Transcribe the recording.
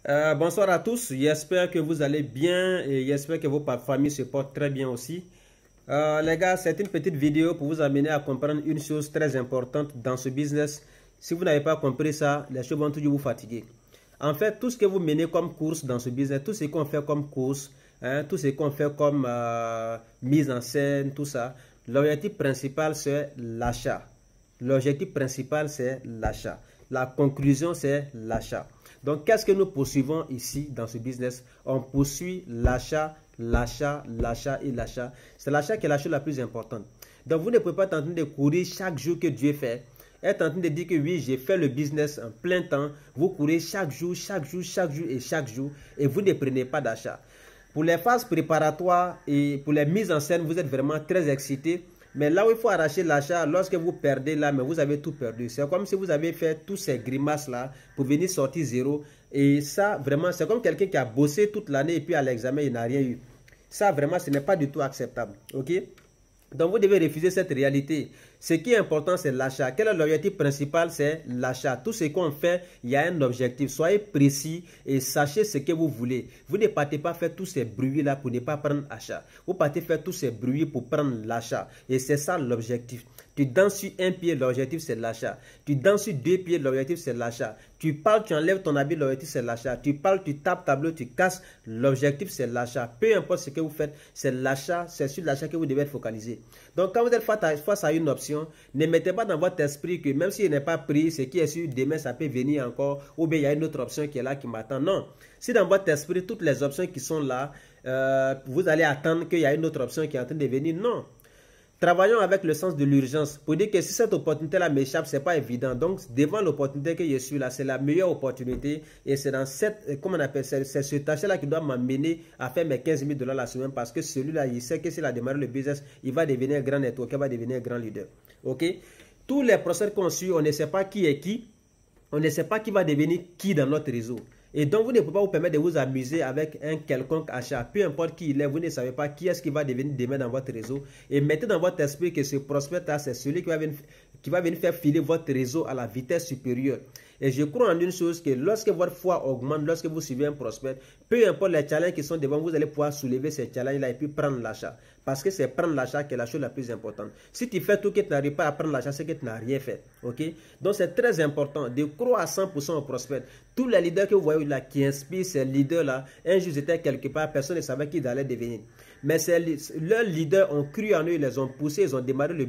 Bonsoir à tous, j'espère que vous allez bien et j'espère que vos familles se portent très bien aussi. Les gars, c'est une petite vidéo pour vous amener à comprendre une chose très importante dans ce business. Si vous n'avez pas compris ça, les choses vont toujours vous fatiguer. En fait, tout ce que vous menez comme course dans ce business, tout ce qu'on fait comme course, tout ce qu'on fait comme mise en scène, tout ça, l'objectif principal c'est l'achat. L'objectif principal c'est l'achat. La conclusion c'est l'achat. Donc, qu'est-ce que nous poursuivons ici dans ce business? On poursuit l'achat, l'achat, l'achat et l'achat. C'est l'achat qui est la chose la plus importante. Donc, vous ne pouvez pas être en train de courir chaque jour que Dieu fait. Être en train de dire que oui, j'ai fait le business en plein temps. Vous courez chaque jour, chaque jour, chaque jour et chaque jour et vous ne prenez pas d'achat. Pour les phases préparatoires et pour les mises en scène, vous êtes vraiment très excité. Mais là où il faut arracher l'achat, lorsque vous perdez là, mais vous avez tout perdu. C'est comme si vous avez fait tous ces grimaces là pour venir sortir zéro. Et ça, vraiment, c'est comme quelqu'un qui a bossé toute l'année et puis à l'examen, il n'a rien eu. Ça, vraiment, ce n'est pas du tout acceptable. Ok? Donc, vous devez refuser cette réalité. Ce qui est important, c'est l'achat. Quel est l'objectif principal? C'est l'achat. Tout ce qu'on fait, il y a un objectif. Soyez précis et sachez ce que vous voulez. Vous ne partez pas faire tous ces bruits-là pour ne pas prendre achat. Vous partez faire tous ces bruits pour prendre l'achat. Et c'est ça l'objectif. Tu danses sur un pied, l'objectif c'est l'achat. Tu danses sur deux pieds, l'objectif c'est l'achat. Tu parles, tu enlèves ton habit, l'objectif c'est l'achat. Tu parles, tu tapes tableau, tu casses, l'objectif c'est l'achat. Peu importe ce que vous faites, c'est l'achat, c'est sur l'achat que vous devez être focalisé. Donc quand vous êtes face à une option, ne mettez pas dans votre esprit que même s'il n'est pas pris, ce qui est sûr, demain ça peut venir encore, ou bien il y a une autre option qui est là qui m'attend. Non, si dans votre esprit, toutes les options qui sont là, vous allez attendre qu'il y a une autre option qui est en train de venir, non. Travaillons avec le sens de l'urgence pour dire que si cette opportunité-là m'échappe, ce n'est pas évident. Donc, devant l'opportunité que je suis là, c'est la meilleure opportunité. Et c'est dans cette, comment on appelle ça, c'est ce tâche-là qui doit m'amener à faire mes 15 000 $ la semaine parce que celui-là, il sait que s'il a démarré le business, il va devenir un grand network, il va devenir un grand leader. OK? Tous les procès qu'on suit, on ne sait pas qui est qui. On ne sait pas qui va devenir qui dans notre réseau. Et donc, vous ne pouvez pas vous permettre de vous amuser avec un quelconque achat. Peu importe qui il est, vous ne savez pas qui est-ce qui va devenir demain dans votre réseau. Et mettez dans votre esprit que ce prospect-là, c'est celui qui va venir faire filer votre réseau à la vitesse supérieure. Et je crois en une chose, que lorsque votre foi augmente, lorsque vous suivez un prospect, peu importe les challenges qui sont devant vous, allez pouvoir soulever ces challenges-là et puis prendre l'achat. Parce que c'est prendre l'achat qui est la chose la plus importante. Si tu fais tout que tu n'arrives pas à prendre l'achat, c'est que tu n'as rien fait. Ok? Donc c'est très important de croire à 100% au prospect. Tous les leaders que vous voyez là, qui inspirent ces leaders-là, un jour ils étaient quelque part, personne ne savait qui ils allaient devenir. Mais leurs leaders ont cru en eux, ils les ont poussés, ils ont démarré le